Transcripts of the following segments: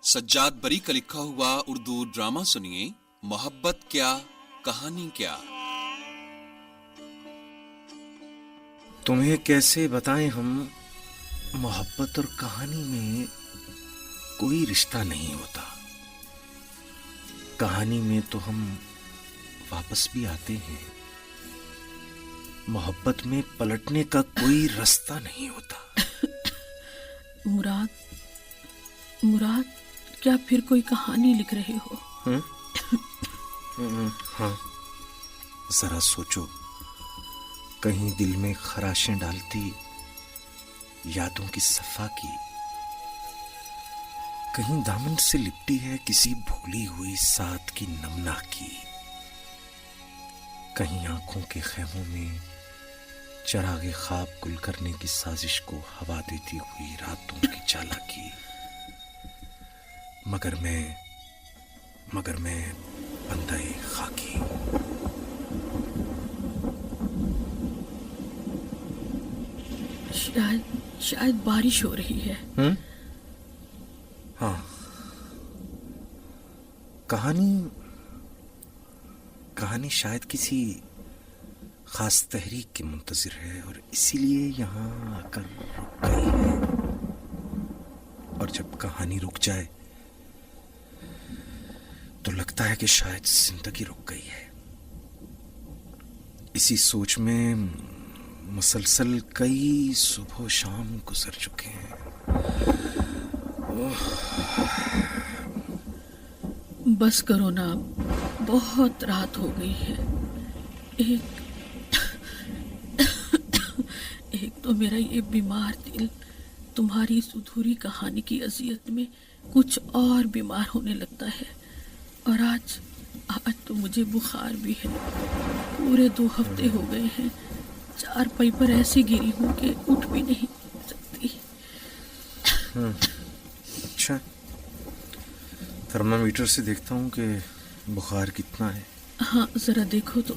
सज्जाद बरी का लिखा हुआ उर्दू ड्रामा सुनिए, मोहब्बत क्या कहानी क्या। तुम्हें कैसे बताएं हम, मोहब्बत और कहानी में कोई रिश्ता नहीं होता। कहानी में तो हम वापस भी आते हैं, मोहब्बत में पलटने का कोई रास्ता नहीं होता। मुराद, क्या फिर कोई कहानी लिख रहे हो? हाँ, जरा सोचो, कहीं दिल में खराशें डालती यादों की सफा की, कहीं दामन से लिपटी है किसी भूली हुई साथ की नमना की, कहीं आंखों के खेमों में चरागे ख्वाब गुल करने की साजिश को हवा देती हुई रातों की चालाकी। मगर मैं बंदाए खाकी। शायद बारिश हो रही है। हाँ, कहानी शायद किसी खास तहरीक के मुंतजिर है और इसीलिए यहाँ आकर रुक गई है। और जब कहानी रुक जाए तो लगता है कि शायद जिंदगी रुक गई है। इसी सोच में मुसलसल कई सुबह शाम गुजर चुके हैं। बस करो ना, बहुत रात हो गई है। एक तो मेरा ये बीमार दिल तुम्हारी सुधूरी कहानी की अजियत में कुछ और बीमार होने लगता है, और आज तो मुझे बुखार भी है। पूरे 2 हफ्ते हो गए हैं, चारपाई पर ऐसी गिरी हूँ कि उठ भी नहीं सकती। अच्छा, थर्मामीटर से देखता हूँ कि बुखार कितना है। हाँ, जरा देखो तो।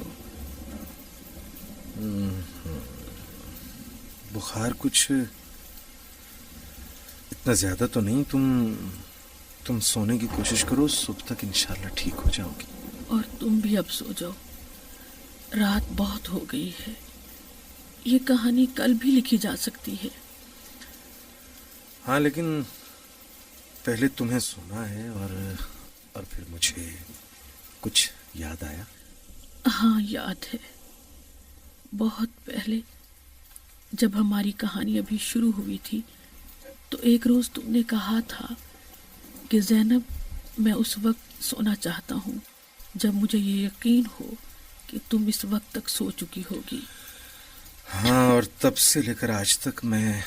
बुखार कुछ इतना ज्यादा तो नहीं। तुम सोने की कोशिश करो, सुबह तक इंशाल्लाह ठीक हो जाओगी। और तुम भी अब सो जाओ, रात बहुत हो गई है। ये कहानी कल भी लिखी जा सकती है। हाँ, लेकिन पहले तुम्हें सोना है और फिर मुझे कुछ याद आया। हाँ, याद है। बहुत पहले जब हमारी कहानी अभी शुरू हुई थी तो एक रोज तुमने कहा था कि ज़ैनब, मैं उस वक्त सोना चाहता हूँ जब मुझे ये यकीन हो कि तुम इस वक्त तक सो चुकी होगी। हाँ, और तब से लेकर आज तक मैं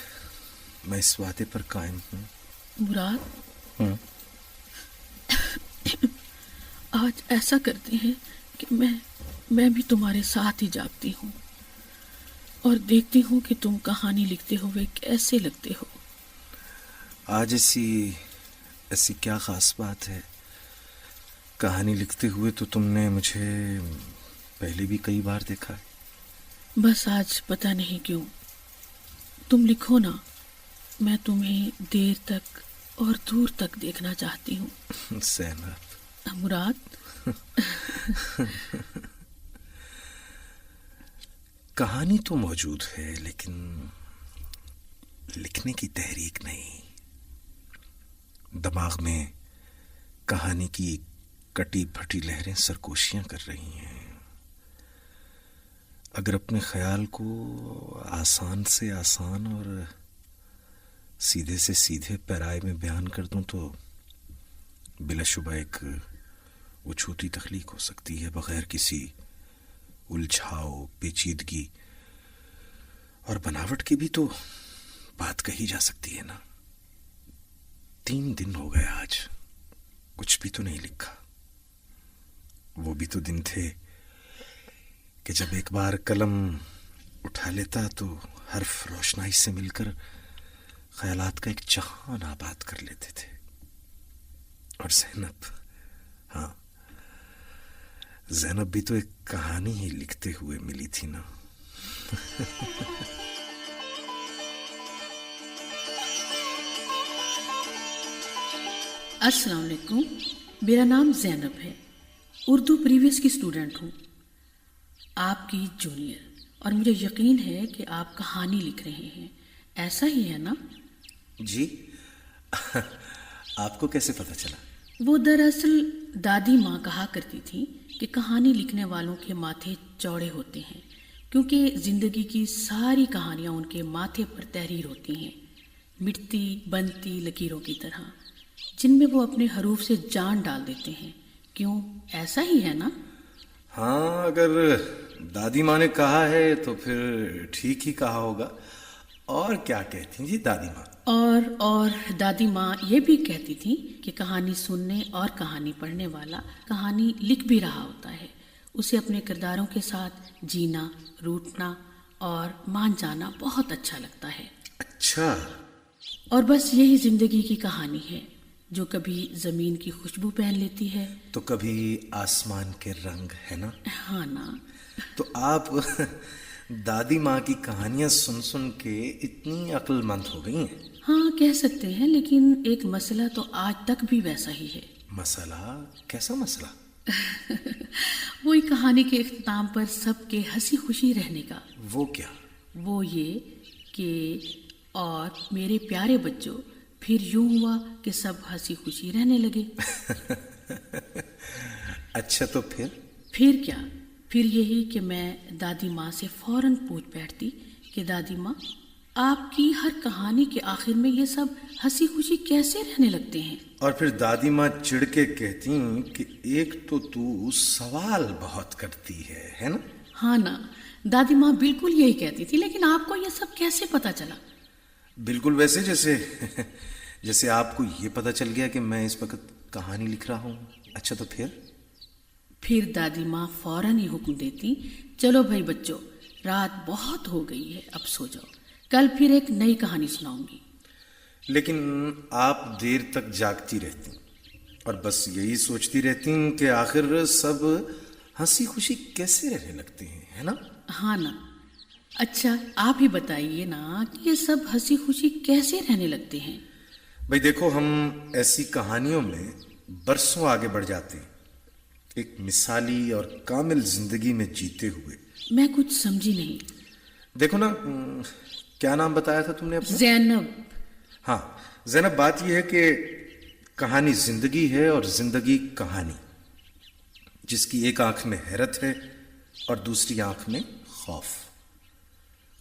इस वादे पर कायम हूँ। मुराद, आज ऐसा करते हैं कि मैं भी तुम्हारे साथ ही जागती हूँ और देखती हूँ कि तुम कहानी लिखते हुए कैसे लगते हो। आज ऐसी क्या खास बात है? कहानी लिखते हुए तो तुमने मुझे पहले भी कई बार देखा है। बस आज पता नहीं क्यों। तुम लिखो ना, मैं तुम्हें देर तक और दूर तक देखना चाहती हूँ। ज़ैनब। मुराद। कहानी तो मौजूद है, लेकिन लिखने की तहरीक नहीं। दिमाग में कहानी की कटी फटी लहरें सरगोशियां कर रही हैं। अगर अपने ख्याल को आसान से आसान और सीधे से सीधे पैराए में बयान कर दूं तो बिलाशुबा एक उछूती तख्लीक हो सकती है, बगैर किसी उलझाव, पेचीदगी और बनावट की भी तो बात कही जा सकती है ना। 3 दिन हो गए आज, कुछ भी तो नहीं लिखा। वो भी तो दिन थे कि जब एक बार कलम उठा लेता तो हर्फ रोशनाई से मिलकर ख्यालात का एक जहान आबाद कर लेते थे। और ज़ैनब, हाँ, ज़ैनब भी तो एक कहानी ही लिखते हुए मिली थी ना। अस्सलाम वालेकुम। मेरा नाम ज़ैनब है, उर्दू प्रीवियस की स्टूडेंट हूँ, आपकी जूनियर, और मुझे यकीन है कि आप कहानी लिख रहे हैं, ऐसा ही है ना? जी। आपको कैसे पता चला? वो दरअसल दादी माँ कहा करती थी कि कहानी लिखने वालों के माथे चौड़े होते हैं, क्योंकि ज़िंदगी की सारी कहानियाँ उनके माथे पर तहरीर होती हैं, मिटती बनती लकीरों की तरह, जिनमें वो अपने हरूफ से जान डाल देते हैं। क्यों, ऐसा ही है ना? हाँ, अगर दादी माँ ने कहा है तो फिर ठीक ही कहा होगा। और क्या कहती जी दादी माँ? और दादी माँ ये भी कहती थी कि कहानी सुनने और कहानी पढ़ने वाला कहानी लिख भी रहा होता है, उसे अपने किरदारों के साथ जीना, रूठना और मान जाना बहुत अच्छा लगता है। अच्छा। और बस यही जिंदगी की कहानी है, जो कभी जमीन की खुशबू पहन लेती है तो कभी आसमान के रंग, है ना? हाँ ना। तो आप दादी माँ की कहानियां सुन सुन के इतनी अक्लमंद हो गई हैं। हाँ, कह सकते हैं, लेकिन एक मसला तो आज तक भी वैसा ही है। मसला? कैसा मसला? वही कहानी के इख्तिताम पर सबके हंसी खुशी रहने का। वो क्या? वो ये कि और मेरे प्यारे बच्चों, फिर यूं हुआ कि सब हंसी खुशी रहने लगे। अच्छा, तो फिर क्या? फिर यही कि मैं दादी माँ से फौरन पूछ बैठती कि दादी माँ, आपकी हर कहानी के आखिर में ये सब हंसी खुशी कैसे रहने लगते हैं? और फिर दादी माँ चिढ़ के कहती कि एक तो तू सवाल बहुत करती है ना? हाँ ना, दादी माँ बिल्कुल यही कहती थी, लेकिन आपको ये सब कैसे पता चला? बिल्कुल वैसे जैसे आपको ये पता चल गया कि मैं इस वक्त कहानी लिख रहा हूँ। अच्छा, तो फिर दादी माँ फौरन ही हुक्म देती, चलो भाई बच्चों, रात बहुत हो गई है, अब सो जाओ, कल फिर एक नई कहानी सुनाऊंगी। लेकिन आप देर तक जागती रहती और बस यही सोचती रहती कि आखिर सब हंसी खुशी कैसे रहने लगते हैं, है ना? हाँ ना। अच्छा, आप ही बताइए ना कि ये सब हंसी खुशी कैसे रहने लगते हैं? भाई देखो, हम ऐसी कहानियों में बरसों आगे बढ़ जाते हैं, एक मिसाली और कामिल जिंदगी में जीते हुए। मैं कुछ समझी नहीं। देखो ना, क्या नाम बताया था तुमने अपना? ज़ैनब। हाँ ज़ैनब, बात यह है कि कहानी जिंदगी है और जिंदगी कहानी, जिसकी एक आंख में हैरत है और दूसरी आंख में खौफ।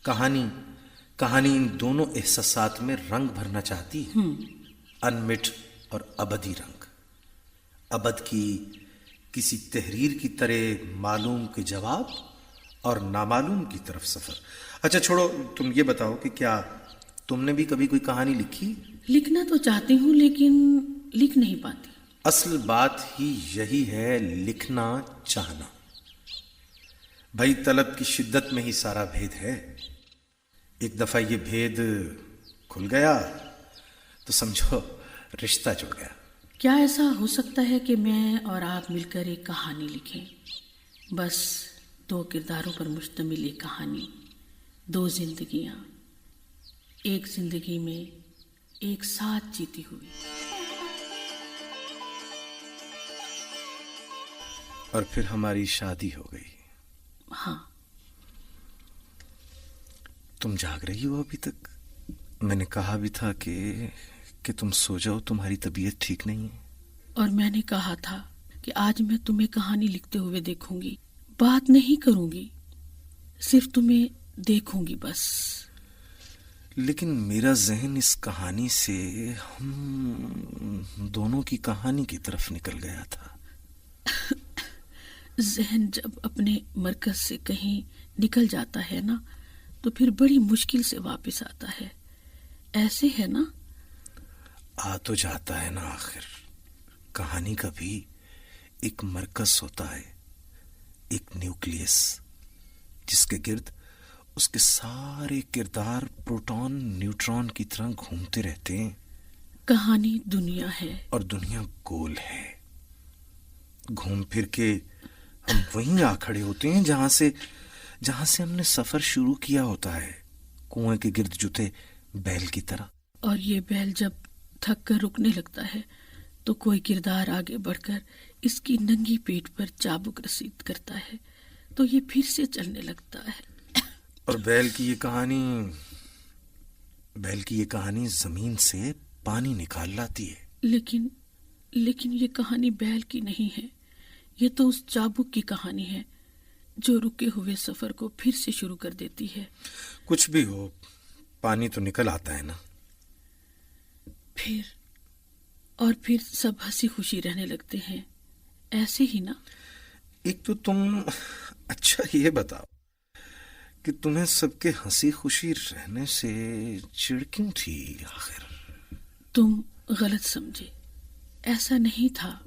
कहानी इन दोनों एहसासात में रंग भरना चाहती है, अनमिट और अबदी रंग। अबद की किसी तहरीर की तरह मालूम के जवाब और नामालूम की तरफ सफर। अच्छा छोड़ो, तुम ये बताओ कि क्या तुमने भी कभी कोई कहानी लिखी? लिखना तो चाहती हूँ, लेकिन लिख नहीं पाती। असल बात ही यही है, लिखना चाहना। भाई तलब की शिद्दत में ही सारा भेद है। एक दफा ये भेद खुल गया तो समझो रिश्ता जुड़ गया। क्या ऐसा हो सकता है कि मैं और आप मिलकर एक कहानी लिखें? बस दो किरदारों पर मुश्तमिल एक कहानी, दो जिंदगियां, एक जिंदगी में एक साथ जीती हुई। और फिर हमारी शादी हो गई। हाँ। तुम जाग रही हो अभी तक? मैंने कहा भी था कि तुम सो जाओ, तुम्हारी तबीयत ठीक नहीं है। और मैंने कहा था कि आज मैं तुम्हें कहानी लिखते हुए देखूंगी, बात नहीं करूंगी, सिर्फ तुम्हें देखूंगी बस। लेकिन मेरा जहन इस कहानी से हम दोनों की कहानी की तरफ निकल गया था। जहन जब अपने मरकज से कहीं निकल जाता है ना, तो फिर बड़ी मुश्किल से वापस आता है, ऐसे है ना? आ तो जाता है ना आखिर। कहानी का भी एक मरकज होता है, एक न्यूक्लियस, जिसके गिर्द उसके सारे किरदार प्रोटॉन न्यूट्रॉन की तरह घूमते रहते हैं। कहानी दुनिया है और दुनिया गोल है। घूम फिर के हम वहीं आ खड़े होते हैं जहां से हमने सफर शुरू किया होता है, कुएं के गिर्द जुते बैल की तरह। और ये बैल जब थक कर रुकने लगता है تو کوئی کردار آگے بڑھ کر اس کی ننگی پیٹھ پر چابک رسید کرتا ہے تو یہ پھر سے چلنے لگتا ہے۔ اور بیل کی یہ کہانی زمین سے پانی نکال لاتی ہے۔ لیکن یہ کہانی بیل کی نہیں ہے، یہ تو اس چابک کی کہانی ہے جو رکے ہوئے سفر کو پھر سے شروع کر دیتی ہے۔ کچھ بھی ہو، پانی تو نکل آتا ہے نا۔ پھر سب ہنسی خوشی رہنے لگتے ہیں، ایسے ہی نا؟ ایک تو تم اچھا یہ بتاؤ کہ تمہیں سب کے ہنسی خوشی رہنے سے چڑ کیوں تھی آخر؟ تم غلط سمجھے، ایسا نہیں تھا،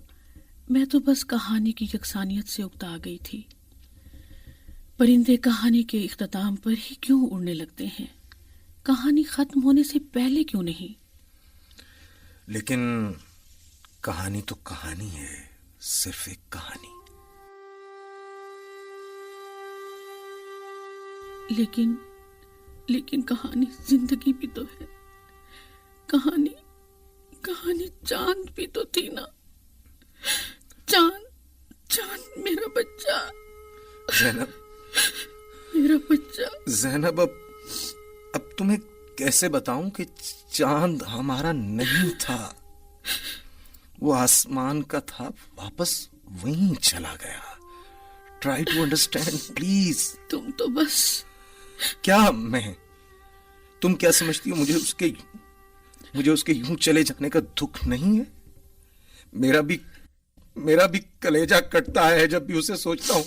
میں تو بس کہانی کی یکسانیت سے اکتا گئی تھی۔ پرندے کہانی کے اختتام پر ہی کیوں اڑنے لگتے ہیں؟ کہانی ختم ہونے سے پہلے کیوں نہیں؟ لیکن کہانی تو کہانی ہے، صرف ایک کہانی۔ لیکن کہانی زندگی بھی تو ہے، کہانی چاند بھی تو تھی نا، چاند میرا بچہ، میرا بچہ زینب، اب تمہیں کیسے بتاؤں کہ چاند ہمارا نہیں تھا، وہ آسمان کا تھا، واپس وہیں چلا گیا۔ Try to understand please. تم تو بس کیا تم کیا سمجھتی ہو مجھے اس کے یوں چلے جانے کا دکھ نہیں ہے؟ میرا بھی کلیجہ کٹتا ہے جب بھی اسے سوچتا ہوں۔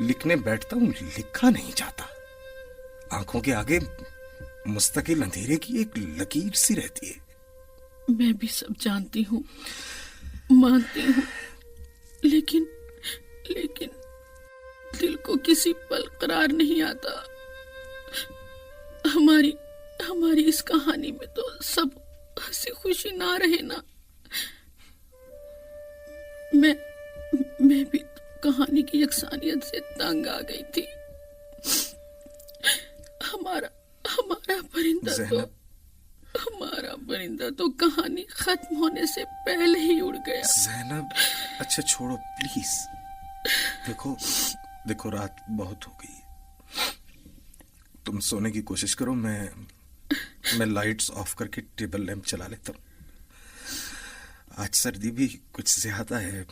لکھنے بیٹھتا ہوں، لکھا نہیں جاتا، آنکھوں کے آگے مستقل اندھیرے کی ایک لکیر سی رہتی ہے۔ میں بھی سب جانتی ہوں، مانتی ہوں، لیکن دل کو کسی پل قرار نہیں آتا۔ ہماری اس کہانی میں تو سب ہنسی خوشی نہ رہے نا۔ میں بھی کہانی کی یکسانیت سے تنگ آ گئی تھی۔ ہمارا پرندہ تو کہانی ختم ہونے سے پہلے ہی اڑ گیا۔ زینب، اچھا چھوڑو پلیز۔ دیکھو رات بہت ہو گئی، تم سونے کی کوشش کرو، میں لائٹس آف کر کے ٹیبل لیمپ چلا لیتا ہوں۔ آج سردی بھی کچھ زیادہ ہے،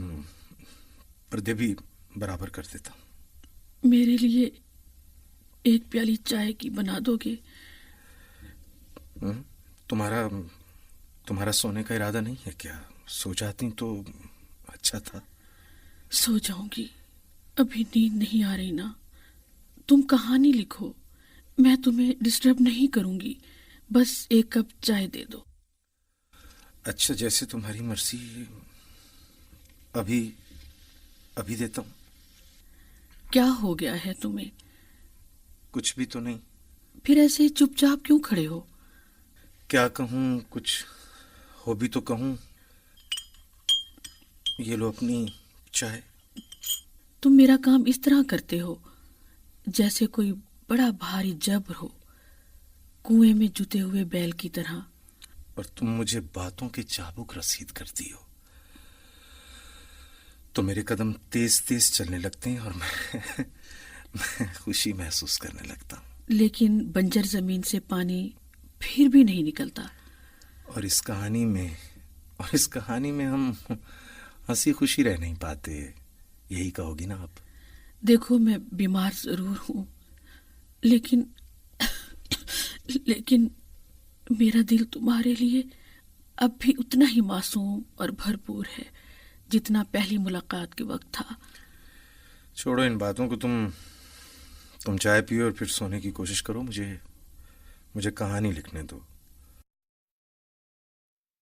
پردے بھی برابر کر دیتا ہوں۔ میرے لیے ایک پیالی چائے کی بنا دو گے؟ تمہارا سونے کا ارادہ نہیں ہے کیا؟ سو جاتی تو اچھا تھا۔ سو جاؤں گی، ابھی نیند نہیں آ رہی نا۔ تم کہانی لکھو، میں تمہیں ڈسٹرب نہیں کروں گی، بس ایک کپ چائے دے دو۔ اچھا، جیسے تمہاری مرضی، ابھی دیتا ہوں۔ کیا ہو گیا ہے تمہیں؟ کچھ بھی تو نہیں۔ پھر ایسے چپ چاپ کیوں کھڑے ہو؟ کیا کہوں، کچھ ہو بھی تو کہوں۔ یہ لو اپنی چائے۔ تم میرا کام اس طرح کرتے ہو جیسے کوئی بڑا بھاری جبر ہو، کنویں میں جتے ہوئے بیل کی طرح۔ اور تم مجھے باتوں کے چابک رسید کرتی ہو تو میرے قدم تیز تیز چلنے لگتے ہیں اور میں خوشی محسوس کرنے لگتا ہوں۔ لیکن بنجر زمین سے پانی پھر بھی نہیں نکلتا۔ اور اس کہانی میں ہم ہنسی خوشی رہ نہیں پاتے، یہی کہو گی نا آپ؟ دیکھو، میں بیمار ضرور ہوں، لیکن میرا دل تمہارے لیے اب بھی اتنا ہی معصوم اور بھرپور ہے جتنا پہلی ملاقات کے وقت تھا۔ چھوڑو ان باتوں کو، تم چائے پیو اور پھر سونے کی کوشش کرو، مجھے کہانی لکھنے دو۔